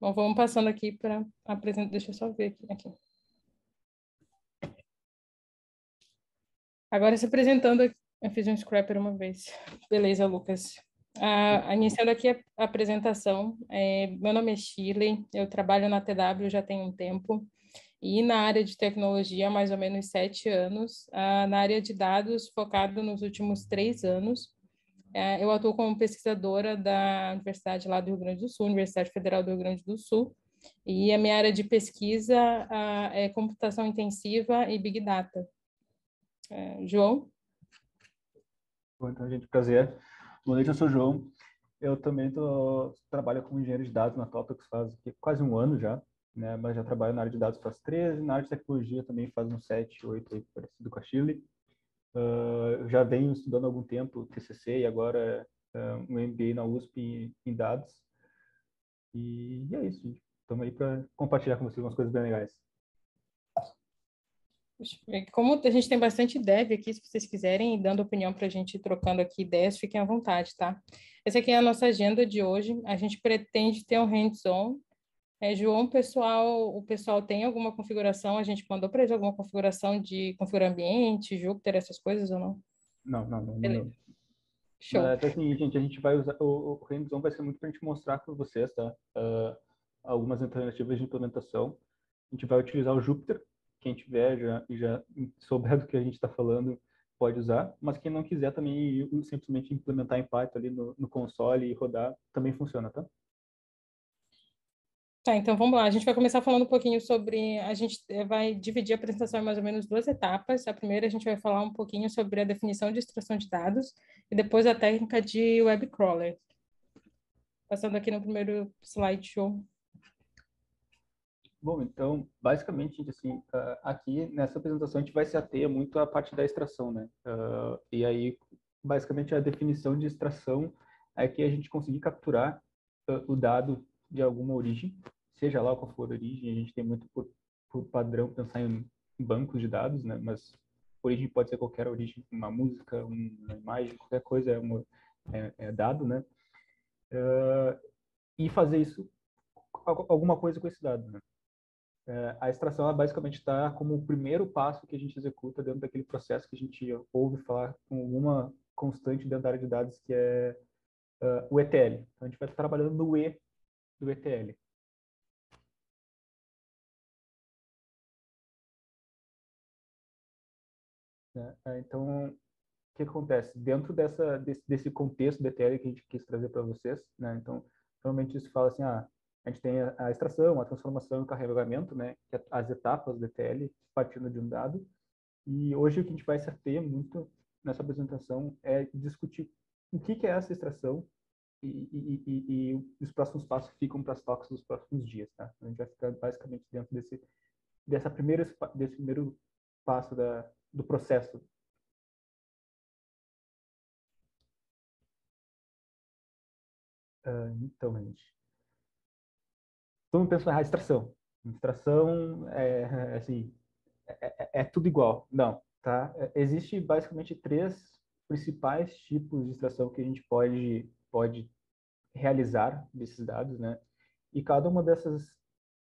Bom, vamos passando aqui para apresentar. Deixa eu só ver aqui. Agora se apresentando, eu fiz um scrapper uma vez. Beleza, Lucas. Iniciando aqui a apresentação, meu nome é Shirley, eu trabalho na TW já tem um tempo, e na área de tecnologia há mais ou menos 7 anos, na área de dados focado nos últimos 3 anos. Eu atuo como pesquisadora da Universidade lá do Rio Grande do Sul, Universidade Federal do Rio Grande do Sul, e a minha área de pesquisa é computação intensiva e Big Data. João? Bom, então, gente, prazer. Boa noite, eu sou o João. Eu também trabalho como engenheiro de dados na Totox faz quase um ano já, né? Mas já trabalho na área de dados faz 13, na área de tecnologia também faz uns 7, 8, parecido com a Chile. Eu já venho estudando há algum tempo TCC e agora um MBA na USP em dados. E é isso, gente. Estamos aí para compartilhar com vocês umas coisas bem legais. Como a gente tem bastante dev aqui, se vocês quiserem ir dando opinião para a gente ir trocando aqui ideias, fiquem à vontade, tá? Essa aqui é a nossa agenda de hoje. A gente pretende ter um hands-on. João, o pessoal tem alguma configuração? A gente mandou para eles alguma configuração de configurar ambiente, Jupyter, essas coisas ou não? Não Beleza. mandou. Show. Mas assim, gente, a gente vai usar o hands-on vai ser muito para a gente mostrar para vocês, tá? Algumas alternativas de implementação. A gente vai utilizar o Jupyter. Quem tiver já souber do que a gente está falando pode usar, mas quem não quiser também simplesmente implementar em Python ali no console e rodar também funciona, tá? Tá, então vamos lá. A gente vai começar falando um pouquinho sobre. A gente vai dividir a apresentação em mais ou menos 2 etapas. A primeira, a gente vai falar um pouquinho sobre a definição de extração de dados e depois a técnica de web crawler. Passando aqui no primeiro slideshow. Bom, então, basicamente, gente, assim, aqui nessa apresentação a gente vai se ater muito à parte da extração, né? E aí, basicamente, a definição de extração é que a gente conseguir capturar o dado de alguma origem, seja lá qual for a origem, a gente tem muito por padrão pensar em bancos de dados, né? Mas origem pode ser qualquer origem, uma música, uma imagem, qualquer coisa é dado, né? E fazer isso, alguma coisa com esse dado, né? A extração, ela basicamente está como o primeiro passo que a gente executa dentro daquele processo que a gente ouve falar com alguma constante dentro da área de dados, que é o ETL. Então, a gente vai estar trabalhando no E do ETL. Né? Então, o que acontece? Dentro desse contexto do ETL que a gente quis trazer para vocês, né? Então, normalmente isso fala assim, a gente tem a extração, a transformação e o carregamento, né? Que é as etapas do ETL partindo de um dado. E hoje o que a gente vai se ater muito nessa apresentação é discutir o que é essa extração e os próximos passos ficam para as talks dos próximos dias, tá? A gente vai ficar basicamente dentro desse primeiro passo do processo. Então, gente, vamos pensar na extração. Extração assim, é tudo igual. Não, tá? Existe basicamente 3 principais tipos de extração que a gente pode realizar desses dados, né? E cada uma dessas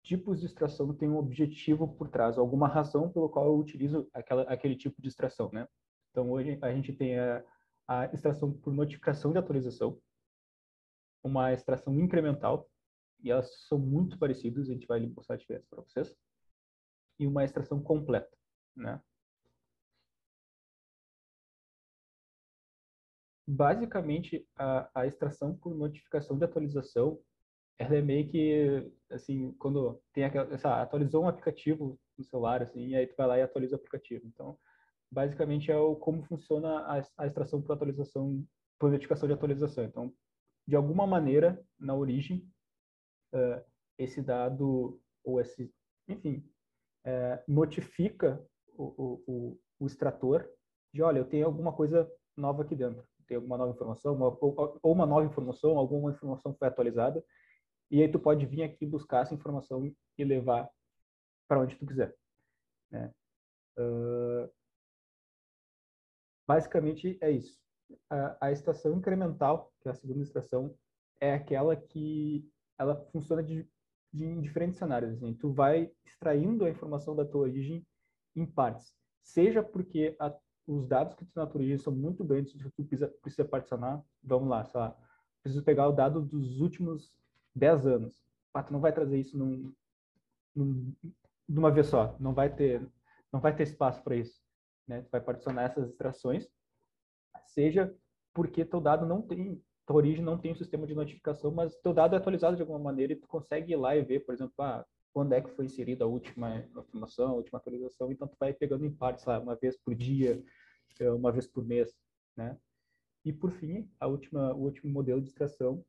tipos de extração tem um objetivo por trás, alguma razão pelo qual eu utilizo aquele tipo de extração, né? Então, hoje a gente tem a extração por notificação de atualização, uma extração incremental, e elas são muito parecidas, a gente vai mostrar a diferença para vocês, e uma extração completa, né? Basicamente, a extração por notificação de atualização, ela é meio que, assim, quando tem atualizou um aplicativo no celular, assim, e aí tu vai lá e atualiza o aplicativo. Então, basicamente é como funciona a extração por atualização, por notificação de atualização. Então, de alguma maneira, na origem, esse dado, ou enfim, notifica o extrator de, olha, eu tenho alguma coisa nova aqui dentro. Tem alguma nova informação, ou uma nova informação, alguma informação foi atualizada, e aí tu pode vir aqui buscar essa informação e levar para onde tu quiser, né? Basicamente é isso. A extração incremental, que é a segunda extração, é aquela que ela funciona de em diferentes cenários. Assim. Tu vai extraindo a informação da tua origem em partes. Seja porque os dados que tu tem na tua origem são muito grandes, tu precisa particionar. Vamos lá, sei lá. Preciso pegar o dado dos últimos 10 anos. Tu não vai trazer isso de uma vez só. Não vai ter espaço para isso. Né? Tu vai particionar essas extrações. Seja porque teu dado não tem, tua origem não tem um sistema de notificação, mas teu dado é atualizado de alguma maneira e tu consegue ir lá e ver, por exemplo, quando é que foi inserida a última informação, a última atualização, então tu vai pegando em partes, lá, uma vez por dia, uma vez por mês, né? E por fim, o último modelo de extração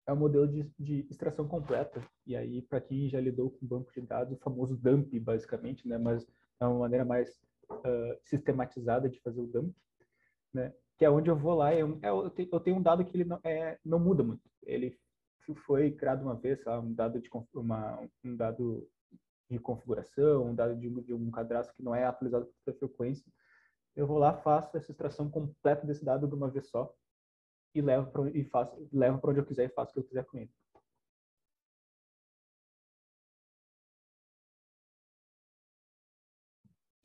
é o modelo de extração completa. E aí, para quem já lidou com banco de dados, o famoso dump, basicamente, né? Mas é uma maneira mais sistematizada de fazer o dump, né? Que é onde eu vou lá, eu tenho um dado que ele não muda muito. Ele foi criado uma vez, sabe? Um dado de configuração, um dado de um cadastro que não é atualizado com toda frequência. Eu vou lá, faço essa extração completa desse dado de uma vez só e levo para onde eu quiser e faço o que eu quiser com ele.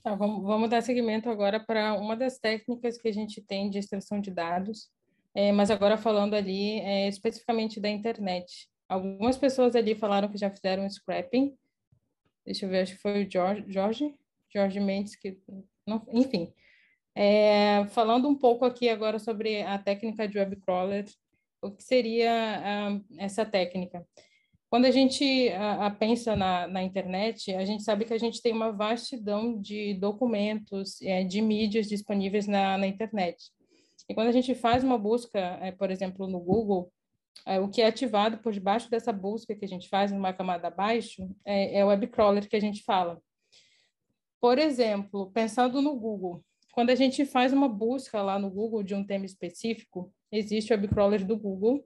Tá, vamos dar seguimento agora para uma das técnicas que a gente tem de extração de dados, mas agora falando ali especificamente da internet. Algumas pessoas ali falaram que já fizeram scrapping. Deixa eu ver, acho que foi o Jorge Mendes, que, não, enfim. Falando um pouco aqui agora sobre a técnica de web crawler, o que seria essa técnica? Quando a gente pensa na internet, a gente sabe que a gente tem uma vastidão de documentos, de mídias disponíveis na internet. E quando a gente faz uma busca, por exemplo, no Google, o que é ativado por debaixo dessa busca que a gente faz, numa camada abaixo, é o web crawler que a gente fala. Por exemplo, pensando no Google, quando a gente faz uma busca lá no Google de um tema específico, existe o web crawler do Google,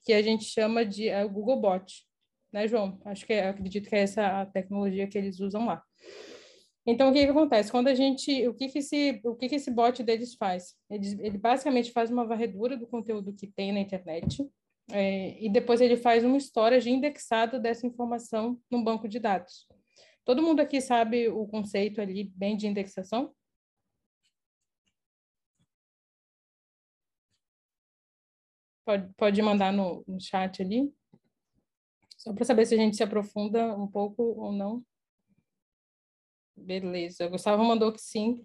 que a gente chama de o Googlebot, né, João? Acredito que é essa a tecnologia que eles usam lá. Então, o que acontece? Quando a gente, o que que esse bot deles faz? Ele basicamente faz uma varredura do conteúdo que tem na internet, e depois ele faz uma storage indexado dessa informação num banco de dados. Todo mundo aqui sabe o conceito ali bem de indexação? Pode mandar no chat ali, só para saber se a gente se aprofunda um pouco ou não. Beleza, Gustavo mandou que sim.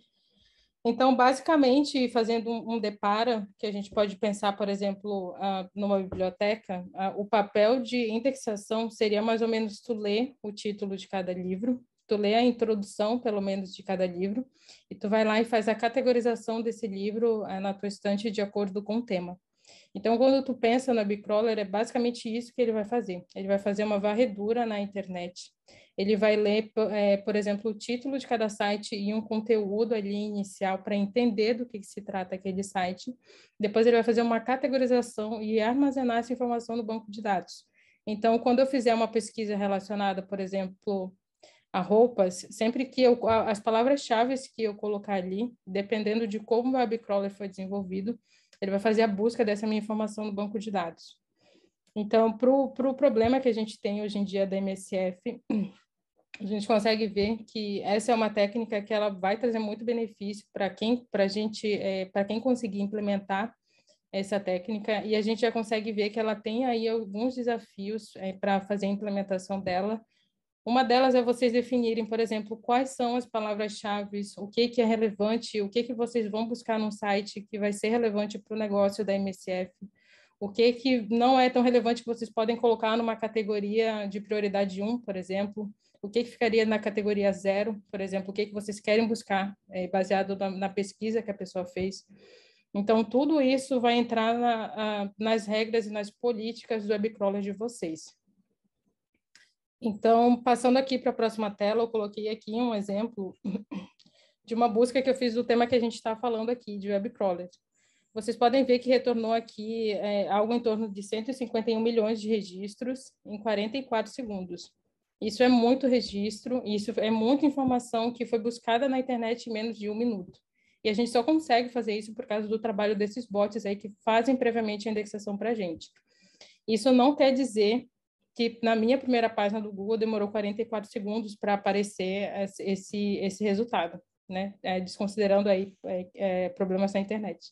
Então, basicamente, fazendo um depara, que a gente pode pensar, por exemplo, numa biblioteca, o papel de indexação seria mais ou menos tu ler o título de cada livro, tu lê a introdução, pelo menos, de cada livro, e tu vai lá e faz a categorização desse livro na tua estante de acordo com o tema. Então, quando tu pensa no webcrawler, é basicamente isso que ele vai fazer. Ele vai fazer uma varredura na internet. Ele vai ler, por exemplo, o título de cada site e um conteúdo ali inicial para entender do que se trata aquele site. Depois ele vai fazer uma categorização e armazenar essa informação no banco de dados. Então, quando eu fizer uma pesquisa relacionada, por exemplo, a roupas, sempre que as palavras-chave que eu colocar ali, dependendo de como o webcrawler foi desenvolvido, ele vai fazer a busca dessa minha informação no banco de dados. Então, para o problema que a gente tem hoje em dia da MSF, a gente consegue ver que essa é uma técnica que ela vai trazer muito benefício para quem conseguir implementar essa técnica, e a gente já consegue ver que ela tem aí alguns desafios para fazer a implementação dela. Uma delas é vocês definirem, por exemplo, quais são as palavras-chave, o que é relevante, o que vocês vão buscar num site que vai ser relevante para o negócio da MSF, o que não é tão relevante que vocês podem colocar numa categoria de prioridade 1, por exemplo, o que ficaria na categoria 0, por exemplo, o que vocês querem buscar, baseado na pesquisa que a pessoa fez. Então, tudo isso vai entrar nas regras e nas políticas do webcrawler de vocês. Então, passando aqui para a próxima tela, eu coloquei aqui um exemplo de uma busca que eu fiz do tema que a gente está falando aqui, de web crawler. Vocês podem ver que retornou aqui algo em torno de 151 milhões de registros em 44 segundos. Isso é muito registro, isso é muita informação que foi buscada na internet em menos de 1 minuto. E a gente só consegue fazer isso por causa do trabalho desses bots aí que fazem previamente a indexação para a gente. Isso não quer dizer que na minha primeira página do Google demorou 44 segundos para aparecer esse resultado, né? Desconsiderando aí problemas na internet.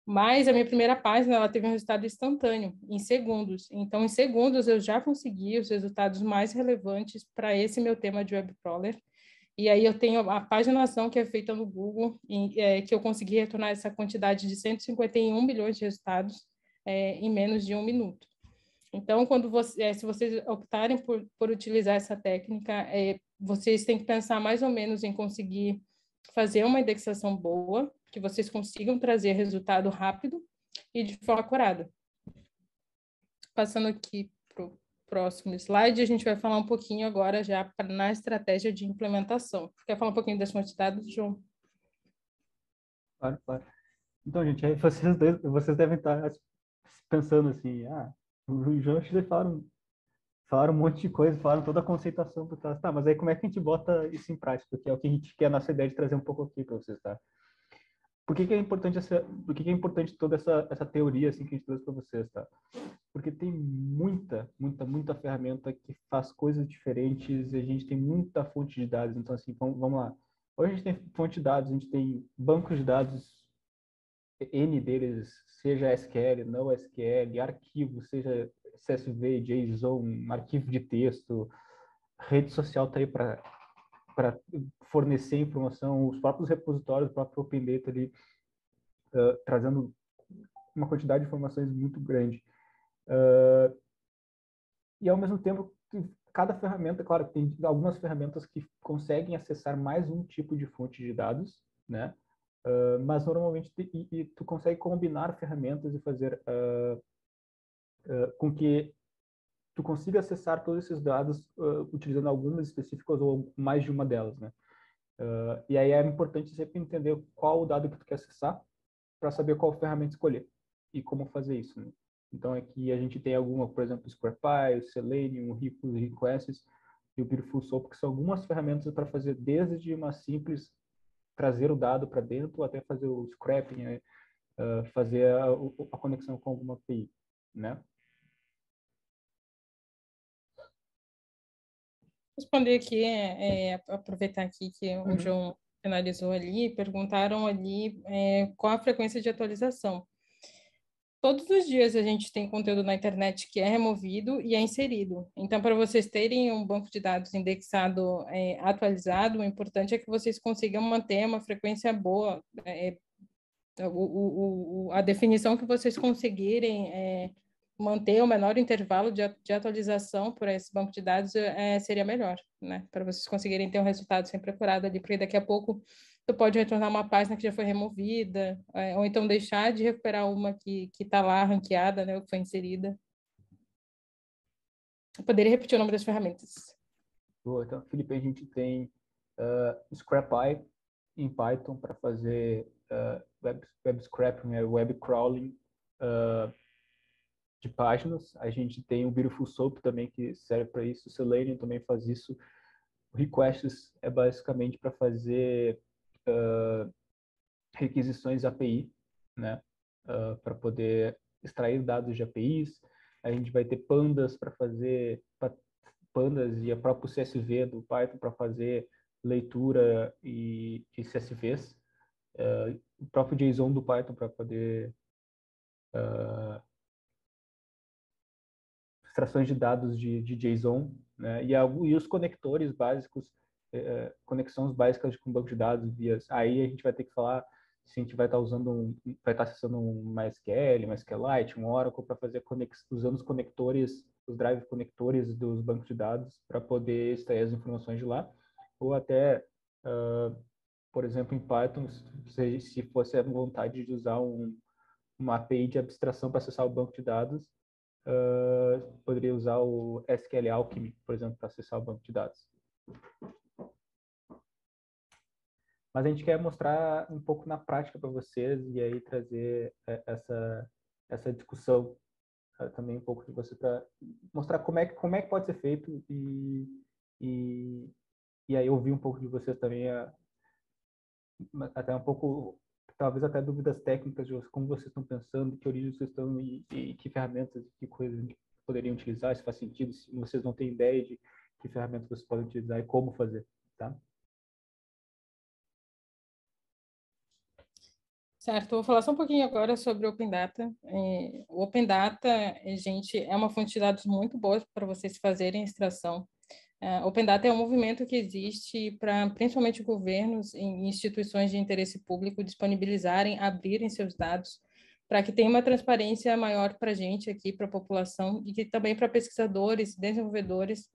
Mas a minha primeira página, ela teve um resultado instantâneo, em segundos. Então, em segundos, eu já consegui os resultados mais relevantes para esse meu tema de web crawler. E aí eu tenho a paginação que é feita no Google, que eu consegui retornar essa quantidade de 151 milhões de resultados em menos de 1 minuto. Então, se vocês optarem por utilizar essa técnica, vocês têm que pensar mais ou menos em conseguir fazer uma indexação boa, que vocês consigam trazer resultado rápido e de forma acurada. Passando aqui para o próximo slide, a gente vai falar um pouquinho agora já na estratégia de implementação. Quer falar um pouquinho das quantidades, João? Claro, claro. Então, gente, aí vocês devem estar pensando assim, o João e o falaram um monte de coisa, falaram toda a conceituação por trás. Tá, mas aí como é que a gente bota isso em prática? Porque é o que a gente quer, a nossa ideia de trazer um pouco aqui para vocês, tá? Por que é importante toda essa teoria assim que a gente trouxe para vocês, tá? Porque tem muita ferramenta que faz coisas diferentes, e a gente tem muita fonte de dados. Então, assim, vamos lá. Hoje a gente tem fonte de dados, a gente tem bancos de dados, N deles, seja SQL, não SQL, arquivo, seja CSV, JSON, arquivo de texto, rede social tá aí para fornecer informação, os próprios repositórios, o próprio Open Data ali, trazendo uma quantidade de informações muito grande. E ao mesmo tempo, cada ferramenta, claro, tem algumas ferramentas que conseguem acessar mais um tipo de fonte de dados, né? Mas normalmente tu consegue combinar ferramentas e fazer com que tu consiga acessar todos esses dados utilizando algumas específicas ou mais de uma delas, né? E aí é importante sempre entender qual o dado que tu quer acessar para saber qual ferramenta escolher e como fazer isso, né? Então aqui a gente tem alguma, por exemplo, o SquarePy, o Selenium, o Requests e o Beautiful Soup, que são algumas ferramentas para fazer desde uma simples trazer o dado para dentro até fazer o scraping, fazer a conexão com alguma API, né? Responder aqui, aproveitar aqui que o Uhum. João finalizou ali, perguntaram ali qual a frequência de atualização. Todos os dias a gente tem conteúdo na internet que é removido e é inserido. Então, para vocês terem um banco de dados indexado, atualizado, o importante é que vocês consigam manter uma frequência boa. A definição que vocês conseguirem manter o menor intervalo de atualização por esse banco de dados seria melhor, né? Para vocês conseguirem ter um resultado sempre apurado ali, porque daqui a pouco tu pode retornar uma página que já foi removida, ou então deixar de recuperar uma que está lá ranqueada, né, ou que foi inserida. Eu poderia repetir o nome das ferramentas. Boa, então, Felipe, a gente tem ScrapEye em Python para fazer web scraping, web crawling de páginas. A gente tem o Beautiful Soup também, que serve para isso. O Selenium também faz isso. O Requests é basicamente para fazer requisições API, né? Para poder extrair dados de APIs. A gente vai ter pandas para fazer pandas e a próprio CSV do Python para fazer leitura de CSVs. O próprio JSON do Python para poder extrações de dados de JSON, né? E os conectores básicos, conexões básicas com banco de dados via. Aí a gente vai ter que falar se a gente vai estar vai estar acessando um MySQL, MySQLite, um Oracle para fazer usando os conectores, os drive conectores dos bancos de dados para poder extrair as informações de lá, ou até, por exemplo, em Python, se fosse a vontade de usar uma API de abstração para acessar o banco de dados, poderia usar o SQL Alchemy, por exemplo, para acessar o banco de dados. Mas a gente quer mostrar um pouco na prática para vocês e aí trazer essa discussão também um pouco de você para mostrar como é que pode ser feito e aí ouvir um pouco de vocês também, até um pouco talvez até dúvidas técnicas de como vocês estão pensando, que origem vocês estão e que ferramentas, que coisas a gente poderiam utilizar, se faz sentido, se vocês não têm ideia de que ferramentas vocês podem utilizar e como fazer, tá? Certo, vou falar só um pouquinho agora sobre o Open Data. O Open Data, gente, é uma fonte de dados muito boa para vocês fazerem extração. Open Data é um movimento que existe para, principalmente, governos e instituições de interesse público disponibilizarem, abrirem seus dados, para que tenha uma transparência maior para a gente aqui, para a população, e que também para pesquisadores, desenvolvedores,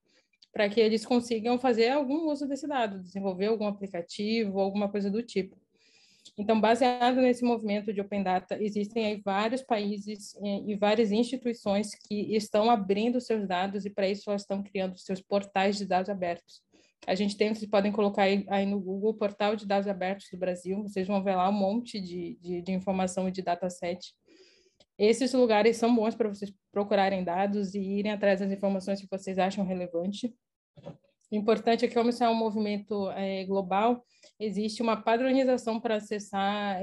para que eles consigam fazer algum uso desse dado, desenvolver algum aplicativo, alguma coisa do tipo. Então, baseado nesse movimento de Open Data, existem aí vários países e várias instituições que estão abrindo seus dados e, para isso, elas estão criando seus portais de dados abertos. A gente tem, vocês podem colocar aí no Google, Portal de Dados Abertos do Brasil, vocês vão ver lá um monte de informação e de dataset. Esses lugares são bons para vocês procurarem dados e irem atrás das informações que vocês acham relevante. O importante é que, como isso é um movimento global, existe uma padronização para acessar,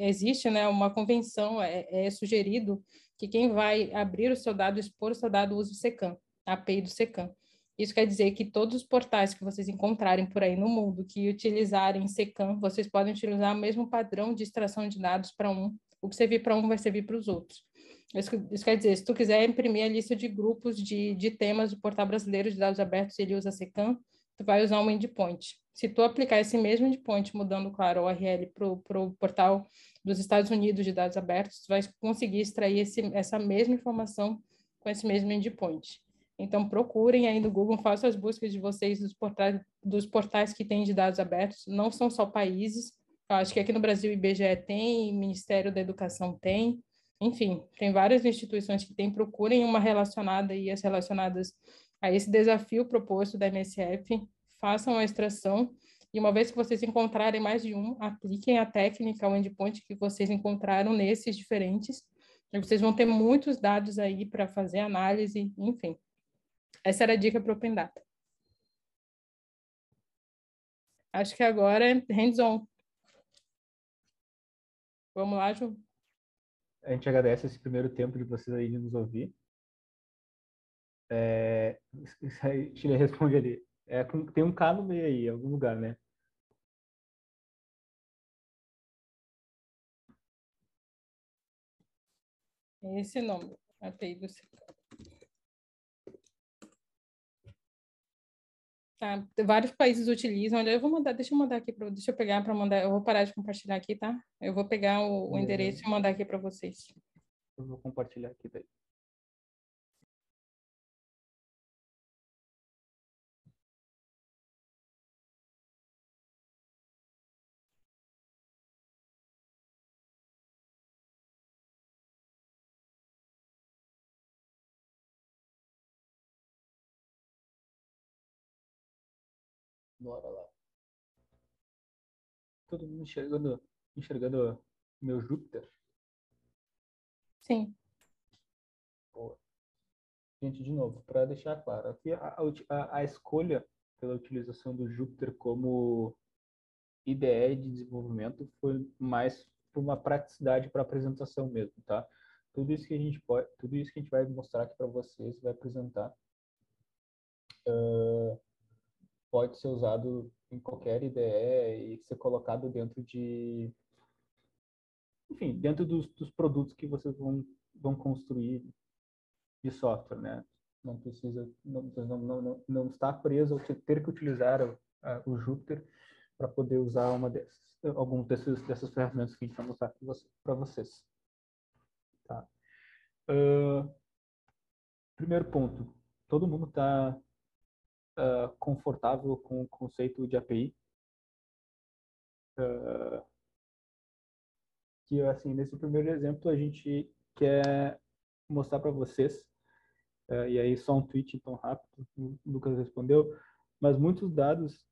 existe, né, uma convenção, é sugerido que quem vai abrir o seu dado, expor o seu dado, use o SECAM, a API do SECAM. Isso quer dizer que todos os portais que vocês encontrarem por aí no mundo que utilizarem SECAM, vocês podem utilizar o mesmo padrão de extração de dados para um. O que servir para um vai servir para os outros. Isso quer dizer, se tu quiser imprimir a lista de grupos de temas do Portal Brasileiro de Dados Abertos, ele usa SECAM, tu vai usar um endpoint. Se tu aplicar esse mesmo endpoint, mudando, claro, o URL para o portal dos Estados Unidos de Dados Abertos, tu vai conseguir extrair essa mesma informação com esse mesmo endpoint. Então, procurem aí no Google, façam as buscas de vocês dos portais que têm de dados abertos. Não são só países. Eu acho que aqui no Brasil o IBGE tem, o Ministério da Educação tem. Enfim, tem várias instituições que têm, procurem uma relacionada e as relacionadas a esse desafio proposto da MSF, façam a extração e uma vez que vocês encontrarem mais de um, apliquem a técnica, o endpoint que vocês encontraram nesses diferentes, e vocês vão ter muitos dados aí para fazer análise, enfim. Essa era a dica para o Open Data. Acho que agora é hands-on. Vamos lá, Ju? A gente agradece esse primeiro tempo de vocês aí de nos ouvir. Isso aí, Chile responde ali. Tem um K no meio aí, em algum lugar, né? Esse nome, API do SECAM. Tá, vários países utilizam. Eu vou mandar, deixa eu pegar para mandar. Eu vou parar de compartilhar aqui, tá? Eu vou pegar o endereço e mandar aqui para vocês. Eu vou compartilhar aqui daí. Bora lá. Todo mundo enxergando meu Júpiter? Sim. Boa. Gente, de novo, para deixar claro, aqui a escolha pela utilização do Júpiter como IDE de desenvolvimento foi mais por uma praticidade para apresentação mesmo, tá? Tudo isso que a gente pode, tudo isso que a gente vai mostrar aqui para vocês, vai apresentar, pode ser usado em qualquer IDE e ser colocado dentro de, enfim, dentro dos produtos que vocês vão construir de software, né? Não precisa, não está preso ao ter que utilizar o Jupyter para poder usar algum dessas ferramentas que a gente vai mostrar para vocês. Tá? Primeiro ponto, todo mundo está confortável com o conceito de API? Que, assim, nesse primeiro exemplo, a gente quer mostrar para vocês, e aí só um tweet tão rápido, o Lucas respondeu, mas muitos dados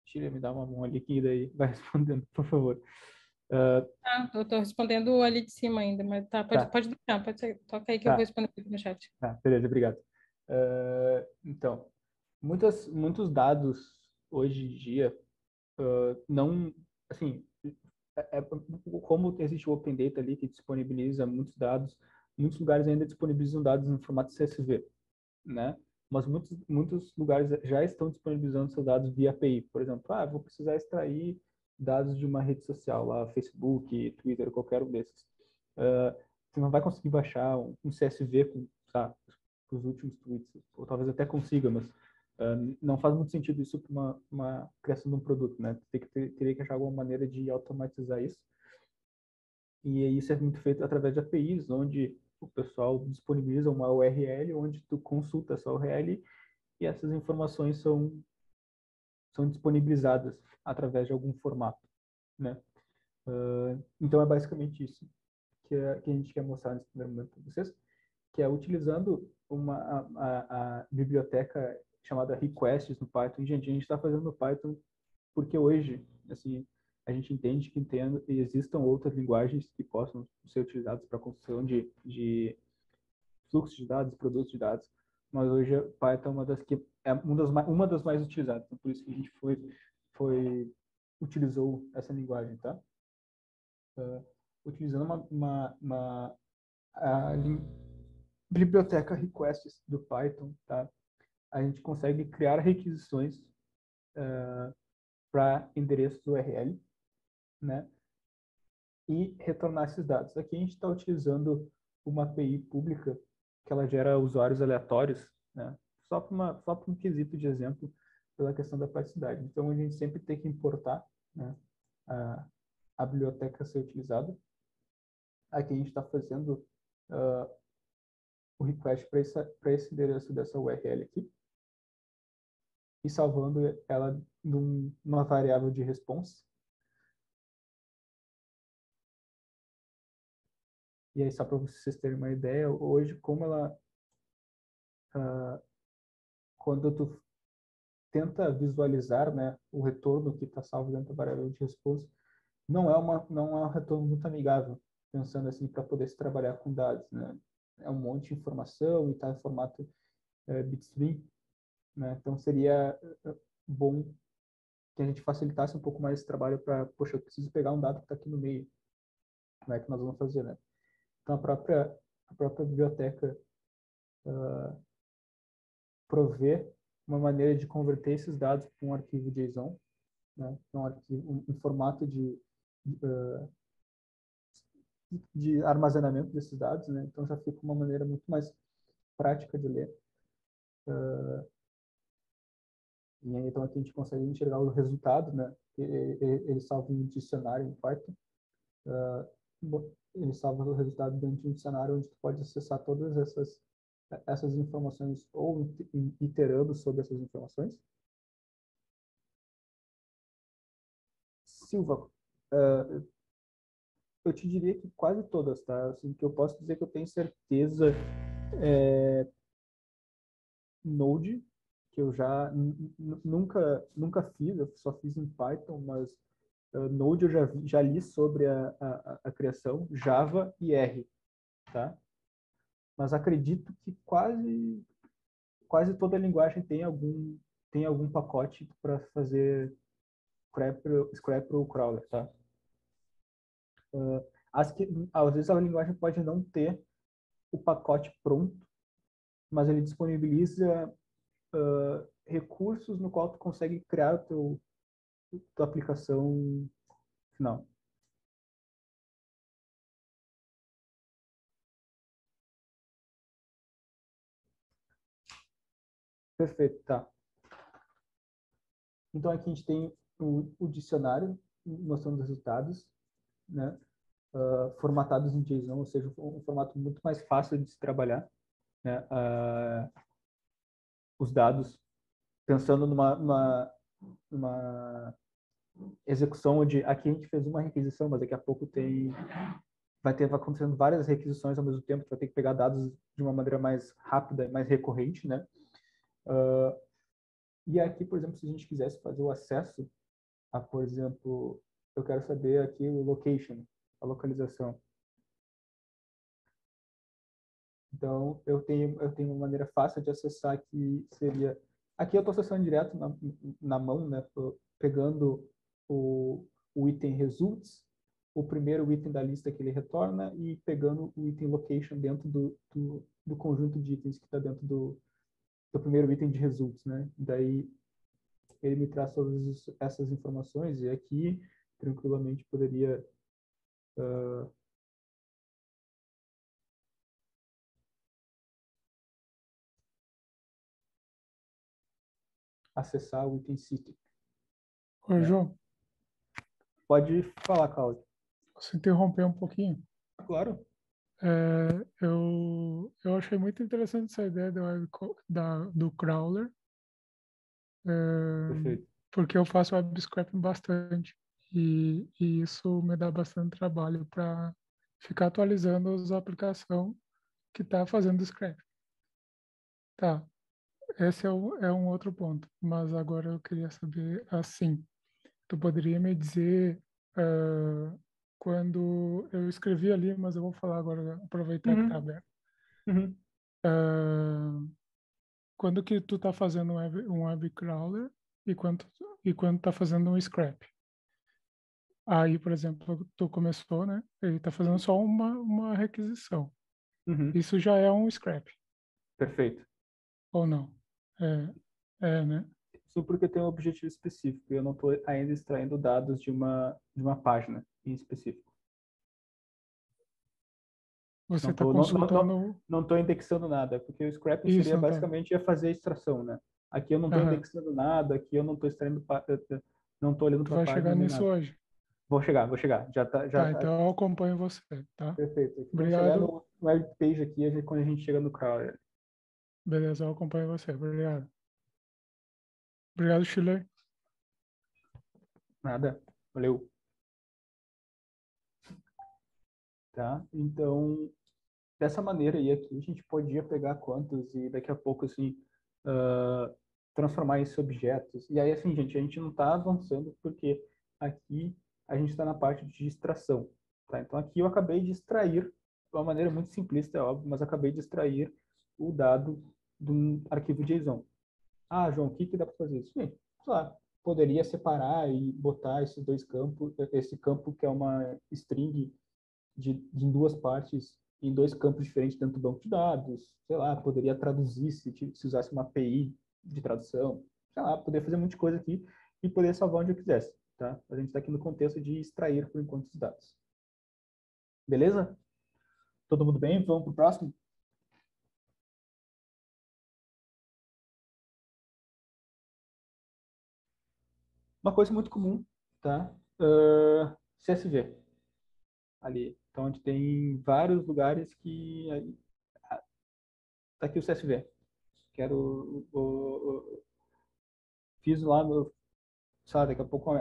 Tira, me dá uma mão ali que daí vai respondendo, por favor. Eu estou respondendo ali de cima ainda, mas tá, Tá, pode deixar, toca aí que eu vou tá, responder aqui no chat. tá, beleza, obrigado. Então, muitos dados hoje em dia não, assim, como existe o Open Data ali que disponibiliza muitos dados, muitos lugares ainda disponibilizam dados em formato CSV, né? Mas muitos lugares já estão disponibilizando seus dados via API. Por exemplo, vou precisar extrair dados de uma rede social, lá, Facebook, Twitter, qualquer um desses. Você não vai conseguir baixar um CSV com, sabe, os últimos tweets, ou talvez até consiga, mas não faz muito sentido isso para uma criação de um produto, né? Teria que achar alguma maneira de automatizar isso. E isso é muito feito através de APIs, onde o pessoal disponibiliza uma URL, onde tu consulta essa URL e essas informações são disponibilizadas através de algum formato, né? Então é basicamente isso que a gente quer mostrar nesse primeiro momento para vocês, que é utilizando a biblioteca chamada requests no Python. E, gente, a gente está fazendo no Python porque hoje, assim, a gente entende que existam outras linguagens que possam ser utilizadas para a construção de fluxos de dados, produtos de dados, mas hoje a Python é uma das mais utilizadas. Então, por isso que a gente utilizou essa linguagem, tá? Utilizando a biblioteca requests do Python, tá? A gente consegue criar requisições para endereços URL, né? E retornar esses dados. Aqui a gente está utilizando uma API pública que ela gera usuários aleatórios, né? Só para um quesito de exemplo, pela questão da praticidade. Então a gente sempre tem que importar, né, a biblioteca a ser utilizada. Aqui a gente está fazendo o request para esse endereço dessa URL aqui e salvando ela numa variável de response. E aí, só para vocês terem uma ideia, hoje, como quando tu tenta visualizar, né, o retorno que está salvo dentro da variável de response, não é um retorno muito amigável, pensando assim, para poder se trabalhar com dados, né? É um monte de informação e está em formato bitstream, né? Então, seria bom que a gente facilitasse um pouco mais esse trabalho para, poxa, eu preciso pegar um dado que está aqui no meio, como é que nós vamos fazer, né? Então, a própria biblioteca provê uma maneira de converter esses dados para um arquivo JSON, né? Um formato de armazenamento desses dados, né? Então já fica uma maneira muito mais prática de ler. E aí, então aqui a gente consegue enxergar o resultado, né? Ele salva em um dicionário em Python. Ele salva o resultado dentro de um dicionário onde tu pode acessar todas essas informações ou iterando sobre essas informações. Silva, eu te diria que quase todas, tá? Assim, que eu posso dizer que eu tenho certeza Node, que eu já nunca fiz, eu só fiz em Python, mas Node eu já li sobre a criação, Java e R, tá? Mas acredito que quase toda linguagem tem algum pacote para fazer scraper ou crawler, tá? Às vezes a linguagem pode não ter o pacote pronto, mas ele disponibiliza recursos no qual tu consegue criar tua aplicação final. Perfeito, tá. Então aqui a gente tem o dicionário mostrando os resultados, né? Formatados em JSON, ou seja, um formato muito mais fácil de se trabalhar, né? Os dados, pensando numa execução onde aqui a gente fez uma requisição, mas daqui a pouco vai acontecendo várias requisições ao mesmo tempo, tu vai ter que pegar dados de uma maneira mais rápida, mais recorrente, né? E aqui, por exemplo, se a gente quisesse fazer o acesso por exemplo, eu quero saber aqui o location, a localização. Então, eu tenho uma maneira fácil de acessar que seria... Aqui eu estou acessando direto na mão, né? Tô pegando o item results, o primeiro item da lista que ele retorna e pegando o item location dentro do conjunto de itens que está dentro do primeiro item de results, né? Daí ele me traz todas essas informações e aqui tranquilamente poderia acessar o item city, Ô, né? João, Pode falar, Cláudio. posso interromper um pouquinho? Claro. Eu achei muito interessante essa ideia do crawler, é, Perfeito. porque eu faço web scraping bastante e isso me dá bastante trabalho para ficar atualizando as aplicações que está fazendo scrap. Tá, esse é um outro ponto, mas agora eu queria saber assim, tu poderia me dizer ah, quando eu escrevi ali, mas eu vou falar agora, aproveitar que está Uhum. aberto. Uhum. Ah, quando que tu tá fazendo um web crawler e quando tá fazendo um scrap. Aí, por exemplo, tu começou, né? Ele tá fazendo só uma requisição. Uhum. Isso já é um scrap, Perfeito. ou não? Né? Isso porque tem um objetivo específico. Eu não estou ainda extraindo dados de uma página em específico. Não Você tá estou não, não, não, consultando não tô indexando nada, porque o scrapping isso, seria não tá? basicamente fazer a extração, né? Aqui eu não estou Aham. indexando nada, aqui eu não estou extraindo, não estou olhando Tu para a vai chegar página nem nisso nada. hoje. Vou chegar. Já Tá, tá então eu acompanho você, tá? perfeito. Aqui, quando chegar Obrigado. no web page aqui, quando a gente chega no crawler. Beleza, eu acompanho você. Obrigado. Obrigado, Chile. Nada. Valeu. Tá? Então, dessa maneira aí aqui, a gente podia pegar quantos e daqui a pouco, assim, ah, transformar esses objetos. E aí, assim, gente, a gente não está avançando porque aqui a gente está na parte de extração, tá? Então, aqui eu acabei de extrair, de uma maneira muito simplista, é óbvio, mas acabei de extrair o dado de um arquivo JSON. Ah, João, o que que dá para fazer isso? Gente, sei lá, poderia separar e botar esses dois campos, esse campo que é uma string em duas partes, em dois campos diferentes dentro do banco de dados, sei lá, poderia traduzir se usasse uma API de tradução, sei lá, poderia fazer um monte de coisa aqui e poderia salvar onde eu quisesse, tá? A gente está aqui no contexto de extrair por enquanto os dados. Beleza? Todo mundo bem? Vamos para o próximo? Uma coisa muito comum, tá? CSV. Ali, então, onde tem vários lugares que... Tá aqui o CSV. Quero... Fiz lá no, sabe, daqui a pouco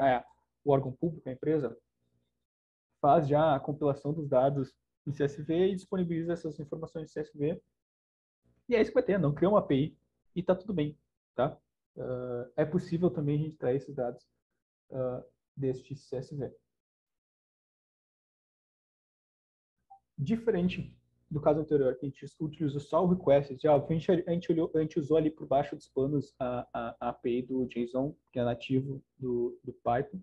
o órgão público, a empresa, faz já a compilação dos dados em CSV e disponibiliza essas informações em CSV. E é isso que vai ter, não cria uma API e tá tudo bem, tá? É possível também a gente extrair esses dados deste CSV. Diferente do caso anterior, que a gente utilizou só o request, já, a gente usou ali por baixo dos panos a API do JSON, que é nativo do Python,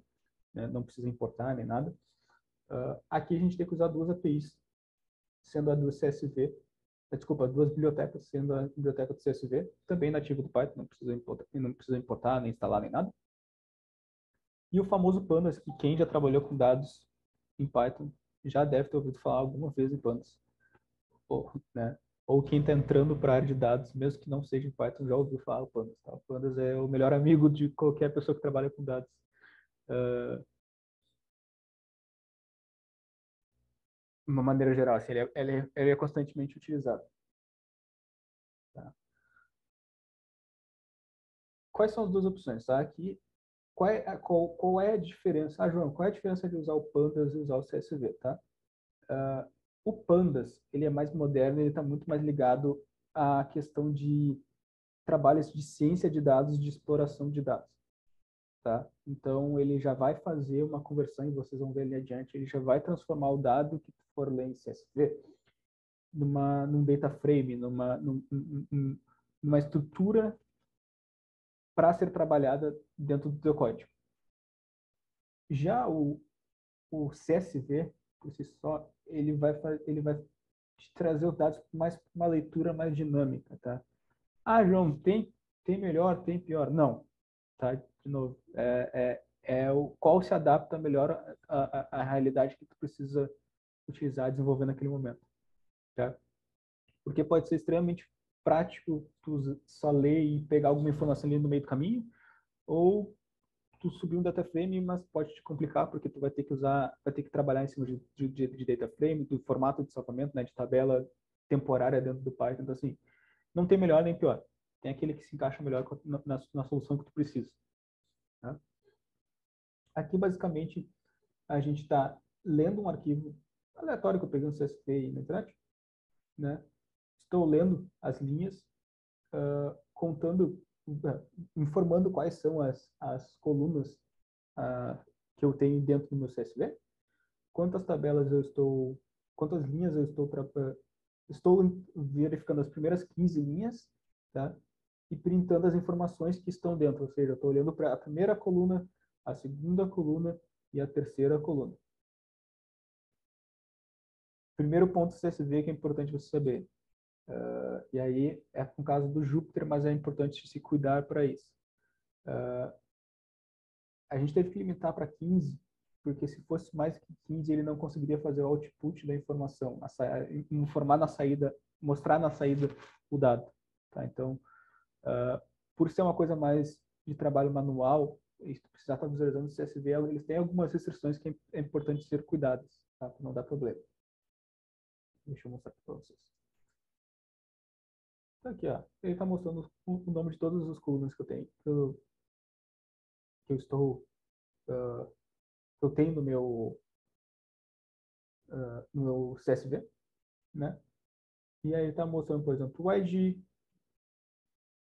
né? Não precisa importar nem nada. Aqui a gente tem que usar duas APIs, sendo a do CSV, desculpa, duas bibliotecas, sendo a biblioteca do CSV, também nativa do Python, não precisa importar, nem instalar, nem nada. E o famoso Pandas, que quem já trabalhou com dados em Python já deve ter ouvido falar alguma vez em Pandas. Ou, né? Ou quem está entrando para a área de dados, mesmo que não seja em Python, já ouviu falar o Pandas. Tá? O Pandas é o melhor amigo de qualquer pessoa que trabalha com dados. De uma maneira geral, assim, ele é constantemente utilizado. Tá? Quais são as duas opções? Tá? Aqui, qual é a diferença? Ah, João, qual é a diferença de usar o Pandas e usar o CSV? Tá? O Pandas, ele é mais moderno, ele está muito mais ligado à questão de trabalhos de ciência de dados, de exploração de dados. Tá? Então, ele já vai fazer uma conversão, e vocês vão ver ali adiante, ele já vai transformar o dado que for ler em CSV num data frame, numa estrutura para ser trabalhada dentro do teu código. Já o CSV, por si só, ele vai te trazer os dados com uma leitura mais dinâmica, tá? Ah, João, tem melhor, tem pior? Não, tá? De novo, qual se adapta melhor à realidade que tu precisa utilizar, desenvolver naquele momento, tá? Porque pode ser extremamente prático tu só ler e pegar alguma informação ali no meio do caminho, ou tu subir um data frame, mas pode te complicar porque tu vai ter que trabalhar em cima de data frame, do formato de salvamento, né, de tabela temporária dentro do Python. Então, assim, não tem melhor nem pior. Tem aquele que se encaixa melhor na solução que tu precisa. Tá? Aqui, basicamente, a gente está lendo um arquivo aleatório que eu peguei no CSV aí na internet, né? Estou lendo as linhas, contando, informando quais são as colunas que eu tenho dentro do meu CSV, quantas linhas eu estou verificando as primeiras 15 linhas, tá? E printando as informações que estão dentro, ou seja, eu estou olhando para a primeira coluna, a segunda coluna e a terceira coluna. Primeiro ponto do CSV que é importante você saber. E aí é com o caso do Jupyter, mas é importante se cuidar para isso. A gente teve que limitar para 15, porque se fosse mais que 15, ele não conseguiria fazer o output da informação, informar na saída, mostrar na saída o dado. Tá? Então, por ser uma coisa mais de trabalho manual, e se precisar estar visualizando o CSV, eles têm algumas restrições que é importante ser cuidadas, tá? Para não dar problema. Deixa eu mostrar aqui para vocês. Então, aqui, ó, ele está mostrando o nome de todas as colunas que eu tenho, que eu tenho no meu CSV, né? E aí está mostrando, por exemplo, o ID,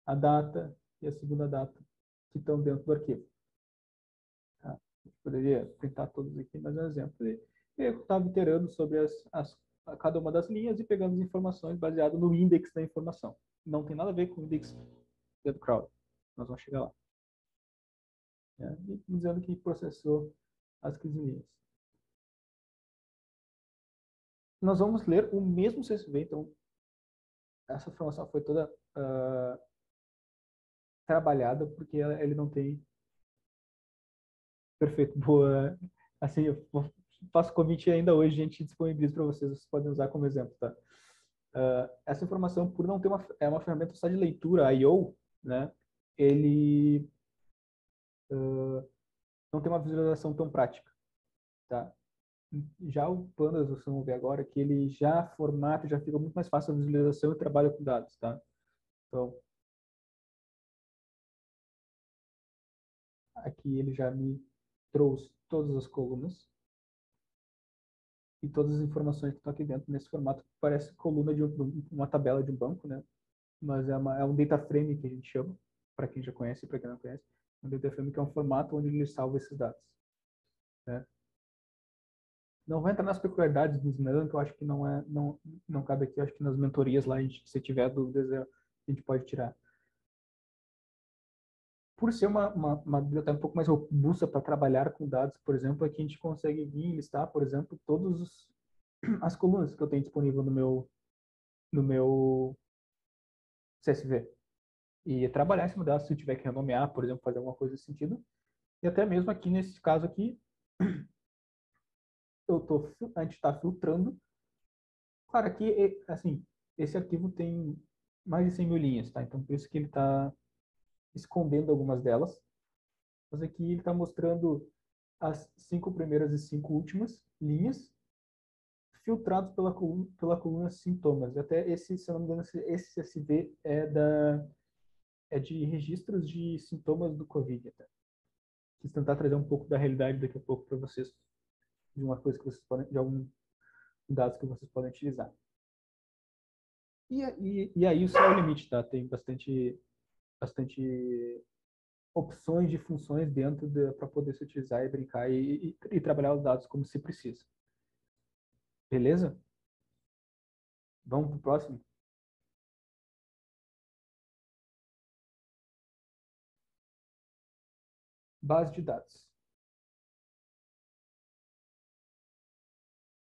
a data e a segunda data que estão dentro do arquivo. Tá? Eu poderia printar todos aqui, mas é um exemplo. E eu estava iterando sobre cada uma das linhas e pegando as informações baseado no index da informação. Não tem nada a ver com o index do Crowd. Nós vamos chegar lá. E dizendo que processou as 15 linhas. Nós vamos ler o mesmo CSV, então essa informação foi toda trabalhada, porque ele não tem perfeito, boa, assim, eu faço convite ainda hoje, a gente disponibiliza para vocês podem usar como exemplo, tá? Essa informação, por não ter uma ferramenta só de leitura, I/O, né, ele não tem uma visualização tão prática, tá? Já o Pandas, vocês vão ver agora, que ele já formata, já fica muito mais fácil a visualização e trabalha com dados, tá? Então, aqui ele já me trouxe todas as colunas e todas as informações que estão aqui dentro nesse formato que parece coluna de uma tabela de um banco, né? Mas é um data frame que a gente chama, para quem já conhece e para quem não conhece. Um data frame que é um formato onde ele salva esses dados, né? Não vai entrar nas peculiaridades do Smelan, que eu acho que não cabe aqui. Eu acho que nas mentorias lá, se tiver dúvidas, a gente pode tirar. Por ser uma biblioteca um pouco mais robusta para trabalhar com dados, por exemplo, aqui a gente consegue vir e listar, por exemplo, todas as colunas que eu tenho disponível no meu CSV. E trabalhar em cima delas, se eu tiver que renomear, por exemplo, fazer alguma coisa nesse sentido. E até mesmo aqui, nesse caso aqui, a gente está filtrando. Claro, aqui, assim, esse arquivo tem mais de 100 mil linhas, tá? Então, por isso que ele está escondendo algumas delas. Mas aqui ele está mostrando as 5 primeiras e 5 últimas linhas, filtrados pela coluna sintomas. Até esse, se eu não me engano, esse CSV é de registros de sintomas do Covid. Até. Quis tentar trazer um pouco da realidade daqui a pouco para vocês, de uma coisa que vocês podem, de alguns dados que vocês podem utilizar. E aí o céu é o limite, tá? Tem bastante opções de funções dentro para poder se utilizar e brincar e trabalhar os dados como se precisa. Beleza? Vamos para o próximo? Base de dados.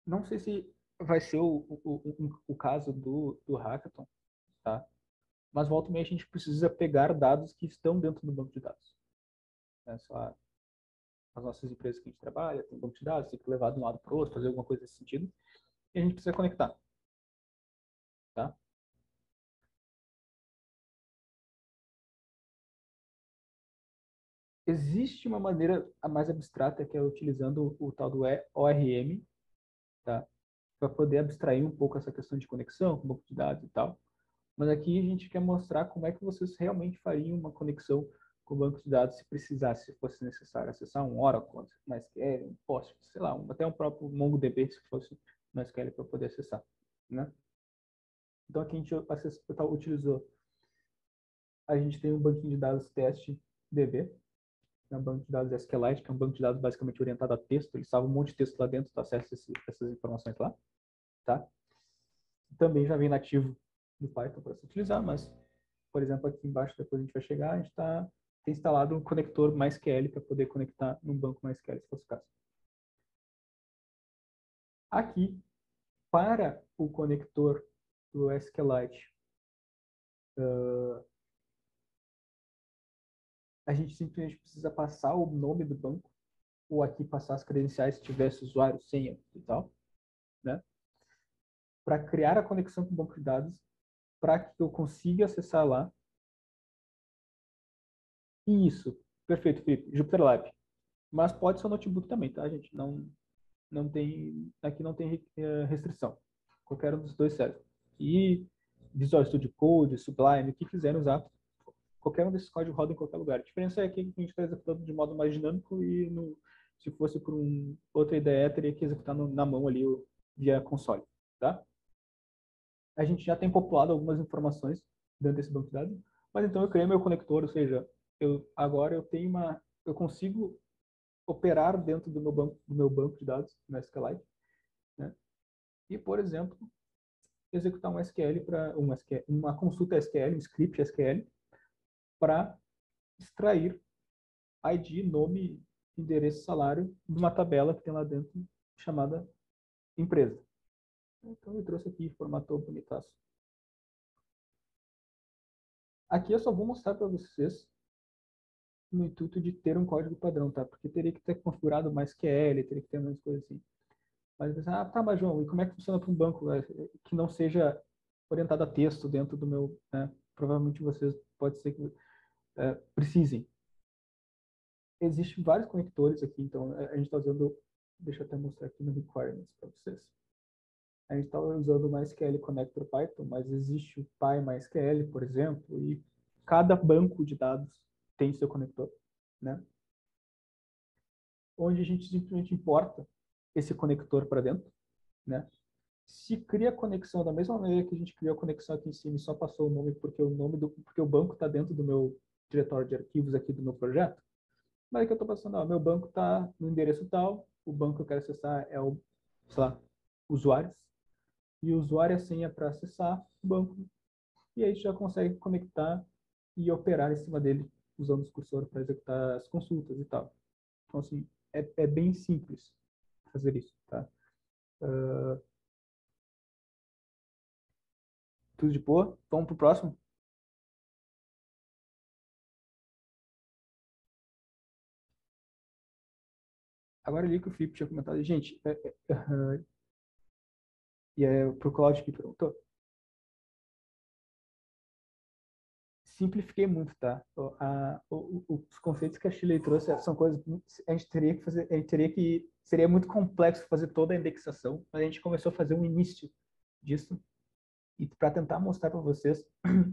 Não sei se vai ser o caso do hackathon, tá? Mas volta e meia a gente precisa pegar dados que estão dentro do banco de dados. É só as nossas empresas que a gente trabalha, tem banco de dados, tem que levar de um lado para o outro, fazer alguma coisa nesse sentido, e a gente precisa conectar, tá? Existe uma maneira mais abstrata que é utilizando o tal do ORM, tá? Para poder abstrair um pouco essa questão de conexão com banco de dados e tal. Mas aqui a gente quer mostrar como é que vocês realmente fariam uma conexão com o banco de dados se precisasse, se fosse necessário acessar um Oracle, um SQL, um Postgres, sei lá, até um próprio MongoDB, se fosse um SQL para poder acessar, né? Então aqui a gente utilizou, a gente tem um banquinho de dados teste DB, é um banco de dados SQLite, que é um banco de dados basicamente orientado a texto, ele salva um monte de texto lá dentro, tu acessa essas informações lá, tá? Também já vem nativo do Python para se utilizar, mas, por exemplo, aqui embaixo, depois a gente vai chegar, a gente tem instalado um conector MySQL para poder conectar num banco MySQL, se fosse o caso. Aqui, para o conector do SQLite, a gente simplesmente precisa passar o nome do banco, ou aqui passar as credenciais se tivesse usuário, senha e tal, né? Para criar a conexão com o banco de dados, para que eu consiga acessar lá. Isso, perfeito, Felipe, JupyterLab. Mas pode ser o notebook também, tá, gente? Não tem, aqui não tem restrição. Qualquer um dos dois serve. E Visual Studio Code, Sublime, o que quiserem usar, qualquer um desses códigos roda em qualquer lugar. A diferença é que a gente está executando de modo mais dinâmico e se fosse por outra ideia, teria que executar na mão ali via console, tá? A gente já tem populado algumas informações dentro desse banco de dados, mas então eu criei meu conector, ou seja, agora eu consigo operar dentro do meu banco de dados no SQLite, né? E, por exemplo, executar um SQL para uma consulta SQL, um script SQL, para extrair ID, nome, endereço, salário de uma tabela que tem lá dentro chamada empresa. Então eu trouxe aqui, formatou bonitaço. Aqui eu só vou mostrar para vocês no intuito de ter um código padrão, tá? Porque teria que ter configurado mais SQL, teria que ter mais coisas assim. Mas, tá, mas João, e como é que funciona para um banco que não seja orientado a texto dentro do meu, né? Provavelmente vocês, pode ser que precisem. Existem vários conectores aqui, então a gente está usando, deixa eu até mostrar aqui no requirements para vocês. A gente está usando o MySQL Connector Python, mas existe o PyMySQL, por exemplo, e cada banco de dados tem seu conector, né? Onde a gente simplesmente importa esse conector para dentro, né? Se cria a conexão da mesma maneira que a gente criou a conexão aqui em cima e só passou o nome porque o banco está dentro do meu diretório de arquivos aqui do meu projeto. Mas é que eu estou passando, meu banco está no endereço tal, o banco que eu quero acessar é o, sei lá, usuários, e o usuário é a senha para acessar o banco. E aí a gente já consegue conectar e operar em cima dele, usando os cursores para executar as consultas e tal. Então, assim, é bem simples fazer isso, tá? Tudo de boa? Vamos pro próximo? Agora ali que o Felipe tinha comentado, gente, e é pro Claudio que perguntou, simplifiquei muito, tá? Os conceitos que a Shirley trouxe são coisas a gente teria que fazer, seria muito complexo fazer toda a indexação, mas a gente começou a fazer um início disso e para tentar mostrar para vocês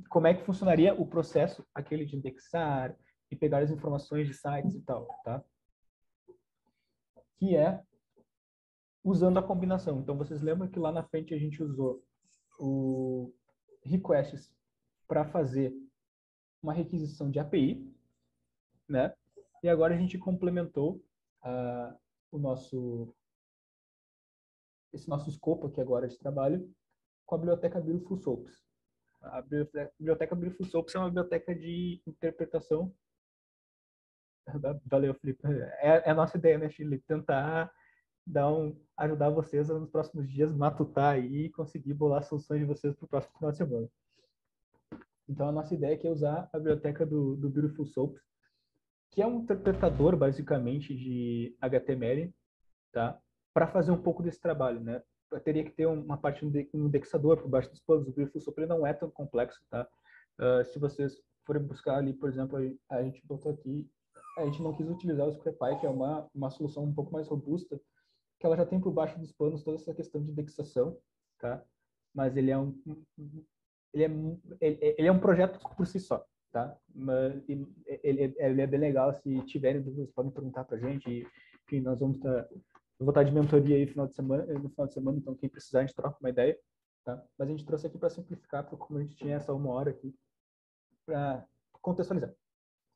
como é que funcionaria o processo aquele de indexar e pegar as informações de sites e tal, tá? Que é usando a combinação. Então vocês lembram que lá na frente a gente usou o requests para fazer uma requisição de API, né? E agora a gente complementou o esse nosso escopo aqui agora de trabalho com a biblioteca Beautiful Soaps. A biblioteca Beautiful Soaps é uma biblioteca de interpretação. Valeu, Felipe. É a nossa ideia, né, Chile? Tentar ajudar vocês a, nos próximos dias, matutar aí e conseguir bolar soluções de vocês para o próximo final de semana. Então, a nossa ideia aqui é usar a biblioteca do Beautiful Soaps, que é um interpretador, basicamente, de HTML, tá? Para fazer um pouco desse trabalho, né? Eu teria que ter uma parte um indexador por baixo dos panos. O Beautiful Soap ele não é tão complexo, tá? Se vocês forem buscar ali, por exemplo, a gente botou aqui, a gente não quis utilizar o SquarePy, que é uma solução um pouco mais robusta, que ela já tem por baixo dos panos toda essa questão de indexação, tá? Mas ele é ele é um projeto por si só, tá? Mas ele é bem legal. Se tiverem dúvidas, podem perguntar pra gente. E, enfim, nós vamos estar... Eu vou estar de mentoria aí no final de semana, então quem precisar a gente troca uma ideia, tá? Mas a gente trouxe aqui para simplificar, porque como a gente tinha essa 1 hora aqui, para contextualizar.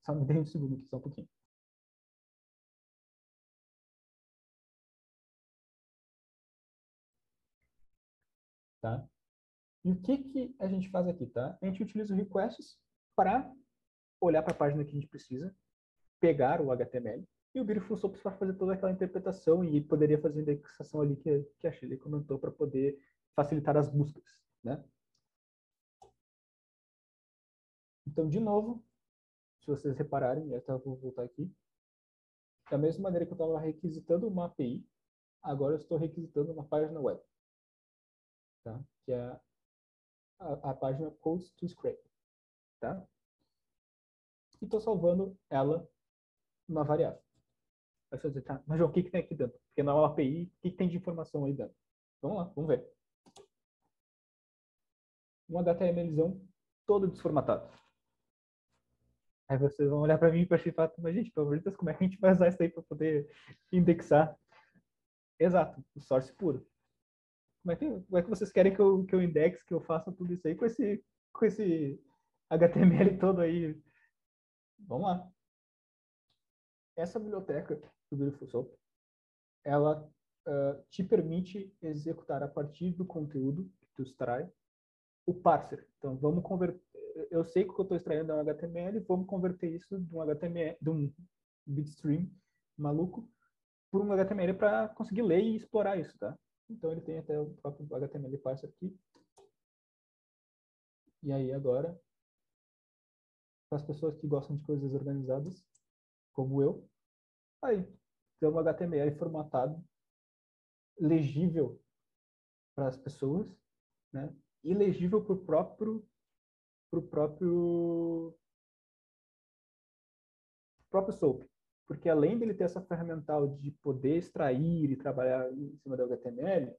Só me dê um segundo aqui, só um pouquinho. Tá? E o que a gente faz aqui, tá? A gente utiliza o requests para olhar para a página que a gente precisa, pegar o HTML, e o Beautiful Soaps para fazer toda aquela interpretação, e poderia fazer a indexação ali que a Shirley comentou para poder facilitar as buscas, né? Então, de novo, se vocês repararem, eu vou voltar aqui, da mesma maneira que eu estava requisitando uma API, agora eu estou requisitando uma página web, tá? Que é a página Codes to Scrape, tá? E estou salvando ela numa variável. Aí você vai dizer, tá, mas João, o que tem aqui dentro? Porque não é uma API, o que tem de informação aí dentro? Vamos lá, vamos ver. Um HTMLzão todo desformatado. Aí vocês vão olhar para mim e para falar, mas gente, pelo amor de Deus, como é que a gente vai usar isso aí para poder indexar? Exato, o source puro. Como é que vocês querem que eu indexe, que eu faça tudo isso aí com esse HTML todo aí? Vamos lá. Essa biblioteca do Beautiful Soap, ela te permite executar a partir do conteúdo que tu extrai o parser. Então, vamos converter. Eu sei que o que eu estou extraindo é um HTML, vamos converter isso de um HTML, de um bitstream maluco, por um HTML para conseguir ler e explorar isso, tá? Então, ele tem até o próprio HTML parser aqui. E aí, agora, para as pessoas que gostam de coisas organizadas, como eu, aí tem um HTML formatado, legível para as pessoas, né? E legível para o próprio SOAP. Porque além dele ter essa ferramental de poder extrair e trabalhar em cima do HTML,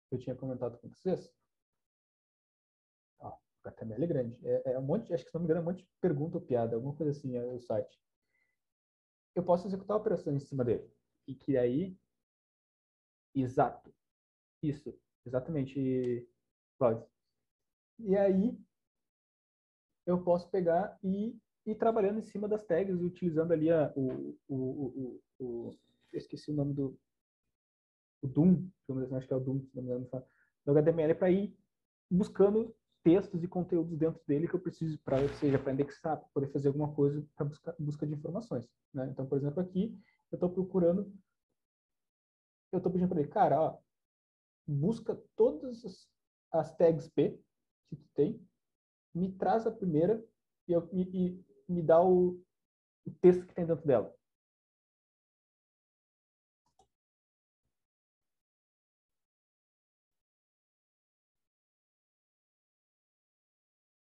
que eu tinha comentado com vocês, ó, o HTML é grande. É um monte, acho que se não me engano, é um monte de pergunta ou piada, alguma coisa assim, é o site. Eu posso executar operações em cima dele. E que aí, exato, isso, exatamente, Cláudio. E aí, eu posso pegar e ir trabalhando em cima das tags, utilizando ali eu esqueci o nome o Doom, acho que é o Doom, se não me engano, do HTML, para ir buscando textos e conteúdos dentro dele que eu preciso, seja para indexar, para poder fazer alguma coisa para busca de informações, né? Então, por exemplo, aqui eu estou procurando, eu estou pedindo para ele, cara, ó, busca todas as tags P que tu tem, me traz a primeira e me dá o texto que tem dentro dela.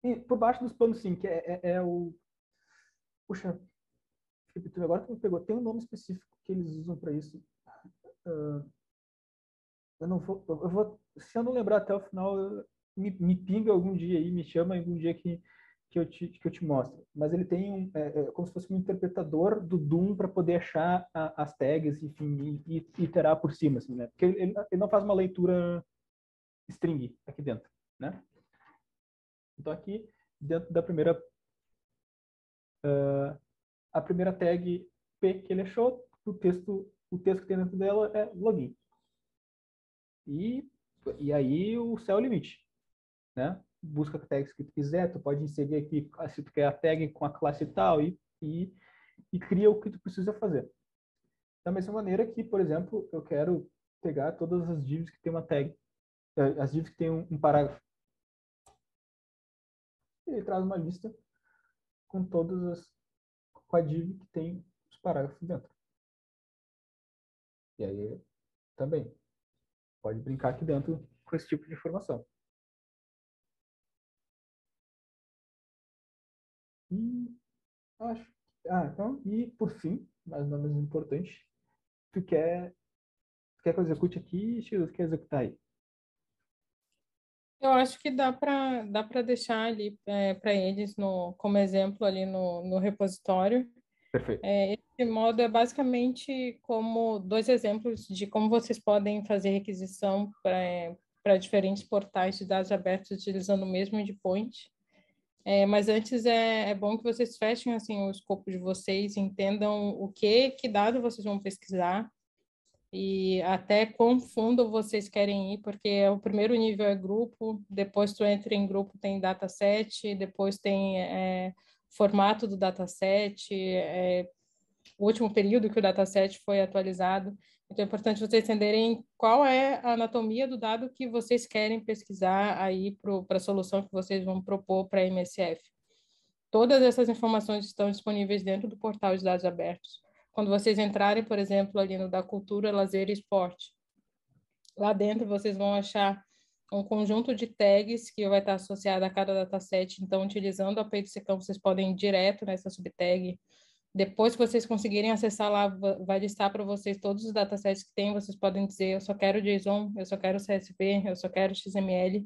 E por baixo dos panos, sim, que é o... Puxa, Felipe, agora tu me pegou. Tem um nome específico que eles usam para isso. Eu não vou... Se eu não lembrar até o final, me pinga algum dia aí, me chama algum dia que eu te mostro. Mas ele tem como se fosse um interpretador do Doom para poder achar as tags, enfim, e iterar por cima, assim, né? Porque ele não faz uma leitura string aqui dentro, né? Então aqui, dentro da primeira a primeira tag P que ele achou, o texto que tem dentro dela é login. E E aí o céu é o limite, né? Busca tags que tu quiser, tu pode inserir aqui, se tu quer a tag com a classe tal, e cria o que tu precisa fazer. Da mesma maneira que, por exemplo, eu quero pegar todas as divs que tem uma tag, as divs que tem um parágrafo. Ele traz uma lista com com a div que tem os parágrafos dentro. E aí também pode brincar aqui dentro com esse tipo de informação. E acho. Então, e por fim, mas não menos importante, tu quer que eu execute aqui, Chico, tu quer executar aí? Eu acho que dá para deixar ali para eles como exemplo ali no repositório. Perfeito. Esse modo é basicamente como dois exemplos de como vocês podem fazer requisição para diferentes portais de dados abertos utilizando o mesmo endpoint. Mas antes é bom que vocês fechem assim o escopo de vocês, entendam que dado vocês vão pesquisar e até quão fundo vocês querem ir, porque o primeiro nível é grupo, depois tu entra em grupo tem dataset, depois tem formato do dataset, o último período que o dataset foi atualizado. Então é importante vocês entenderem qual é a anatomia do dado que vocês querem pesquisar aí para a solução que vocês vão propor para a MSF. Todas essas informações estão disponíveis dentro do portal de dados abertos. Quando vocês entrarem, por exemplo, ali no da cultura, lazer e esporte, lá dentro vocês vão achar um conjunto de tags que vai estar associado a cada dataset. Então, utilizando a API do Secam, vocês podem ir direto nessa subtag. Depois que vocês conseguirem acessar lá, vai listar para vocês todos os datasets que tem. Vocês podem dizer, eu só quero JSON, eu só quero CSV, eu só quero XML.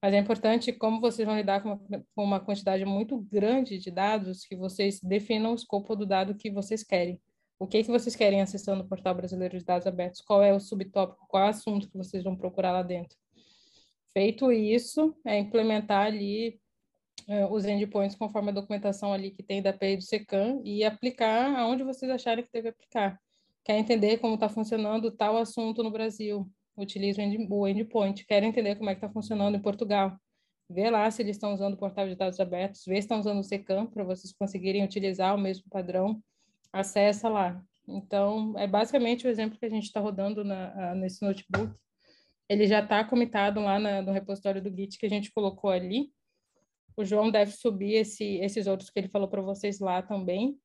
Mas é importante, como vocês vão lidar com uma quantidade muito grande de dados, que vocês definam o escopo do dado que vocês querem. O que vocês querem acessando o Portal Brasileiro de Dados Abertos? Qual é o subtópico? Qual é o assunto que vocês vão procurar lá dentro? Feito isso, é implementar ali os endpoints conforme a documentação ali que tem da API do Secam e aplicar aonde vocês acharem que deve aplicar. Quer entender como está funcionando tal assunto no Brasil? Utilize o endpoint. Quer entender como é que está funcionando em Portugal? Vê lá se eles estão usando o portal de dados abertos, vê se estão usando o Secam para vocês conseguirem utilizar o mesmo padrão. Acessa lá. Então, é basicamente o exemplo que a gente está rodando nesse notebook. Ele já está comitado lá no repositório do Git que a gente colocou ali. O João deve subir esses outros que ele falou para vocês lá também.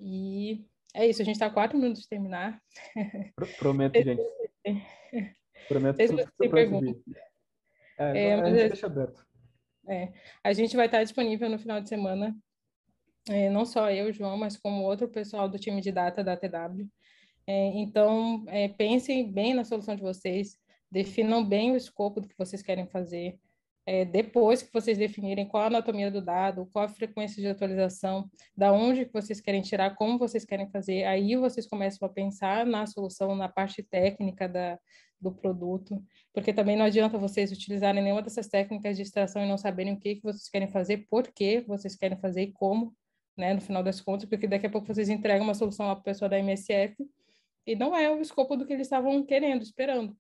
E é isso, a gente está a 4 minutos de terminar. Prometo, gente. Prometo Não sei se você tem para pergunta. subir. A gente deixa aberto. A gente vai estar disponível no final de semana. Não só eu, João, mas como outro pessoal do time de data da TW. Então, pensem bem na solução de vocês, definam bem o escopo do que vocês querem fazer. Depois que vocês definirem qual a anatomia do dado, qual a frequência de atualização, da onde que vocês querem tirar, como vocês querem fazer, aí vocês começam a pensar na solução, na parte técnica do produto, porque também não adianta vocês utilizarem nenhuma dessas técnicas de extração e não saberem o que vocês querem fazer, por que vocês querem fazer e como, né, no final das contas, porque daqui a pouco vocês entregam uma solução lá para o pessoal da MSF e não é o escopo do que eles estavam querendo, esperando.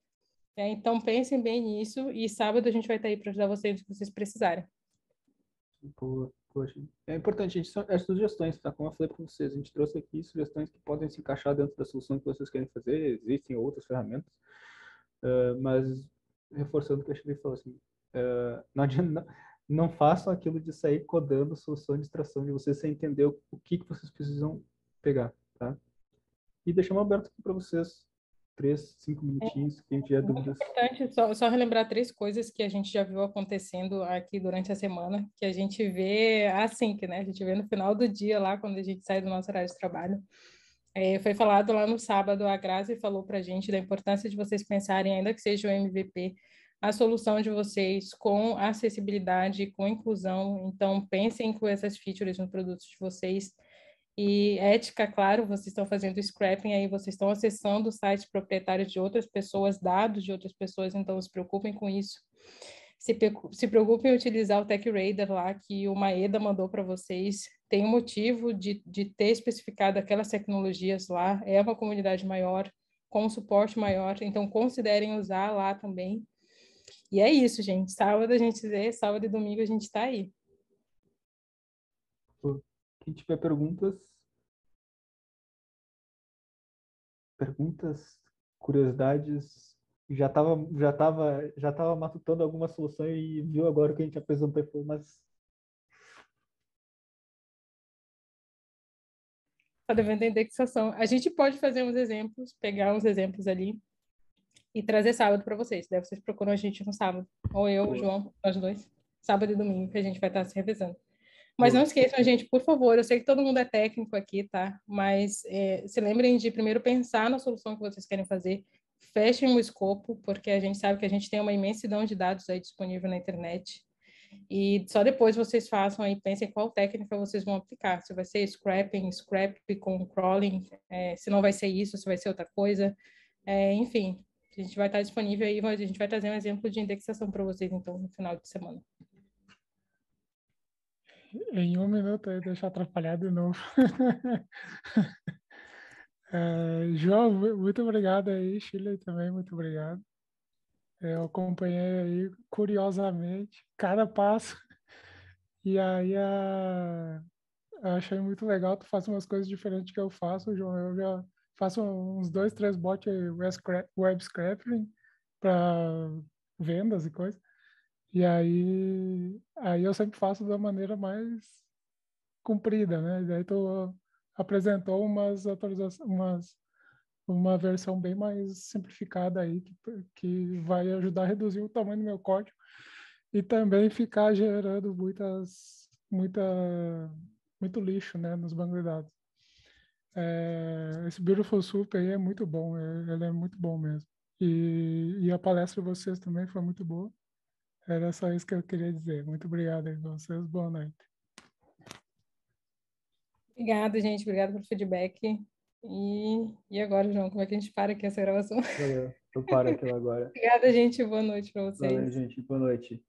Então, pensem bem nisso e sábado a gente vai estar aí para ajudar vocês se vocês precisarem. Poxa. É importante, as sugestões, tá? Como eu falei para vocês, a gente trouxe aqui sugestões que podem se encaixar dentro da solução que vocês querem fazer, existem outras ferramentas, mas reforçando o que a Shirley falou, assim, não adianta, não façam aquilo de sair codando solução de extração de vocês sem entender o que vocês precisam pegar, tá? E deixamos aberto aqui para vocês 3, 5 minutinhos, quem tiver dúvidas. É importante só relembrar 3 coisas que a gente já viu acontecendo aqui durante a semana, que a gente vê assim, né? A gente vê no final do dia lá, quando a gente sai do nosso horário de trabalho. Foi falado lá no sábado, a Grazi falou para a gente da importância de vocês pensarem, ainda que seja o MVP, a solução de vocês com acessibilidade, com inclusão. Então, pensem com essas features nos produtos de vocês. E ética, claro, vocês estão fazendo scrapping aí, vocês estão acessando sites proprietários de outras pessoas, dados de outras pessoas, então se preocupem com isso. Se preocupem em utilizar o TechRadar lá, que o Maeda mandou para vocês. Tem um motivo de ter especificado aquelas tecnologias lá, é uma comunidade maior, com um suporte maior, então considerem usar lá também. E é isso, gente. Sábado a gente vê, sábado e domingo a gente está aí. Quem tiver perguntas, curiosidades, já tava matutando alguma solução e viu agora o que a gente apresentou e falou, mas Está devendo a indexação. A gente pode fazer uns exemplos, pegar uns exemplos ali e trazer sábado para vocês. Daí vocês procuram a gente no sábado. Ou eu, o João, nós dois. Sábado e domingo, que a gente vai estar se revezando. Mas não esqueçam, gente, por favor, eu sei que todo mundo é técnico aqui, tá? Mas se lembrem de primeiro pensar na solução que vocês querem fazer, fechem o escopo, porque a gente sabe que a gente tem uma imensidão de dados aí disponível na internet, e só depois vocês façam aí, pensem qual técnica vocês vão aplicar, se vai ser scrapping, scrap com crawling, se não vai ser isso, se vai ser outra coisa, enfim, a gente vai estar disponível aí, a gente vai trazer um exemplo de indexação para vocês, então, no final de semana. Em 1 minuto aí, deixa eu atrapalhar de novo. João, muito obrigado aí. Shirley também, muito obrigado. Eu acompanhei aí, curiosamente, cada passo. E aí, eu achei muito legal. Tu faz umas coisas diferentes que eu faço, João. Eu já faço uns 2, 3 bots web scraping para vendas e coisa. E aí eu sempre faço da maneira mais comprida, né? E daí tu apresentou umas atualizações, uma versão bem mais simplificada aí, que vai ajudar a reduzir o tamanho do meu código e também ficar gerando muito lixo, né, nos bancos de dados. Esse Beautiful Soup aí é muito bom, ele é muito bom mesmo. E a palestra de vocês também foi muito boa. Era só isso que eu queria dizer. Muito obrigado aí a vocês. Boa noite. Obrigada, gente. Obrigada pelo feedback. E agora, João, como é que a gente para aqui essa gravação? valeu, eu paro aquilo agora. Obrigada, gente. Boa noite para vocês. Valeu, gente, boa noite.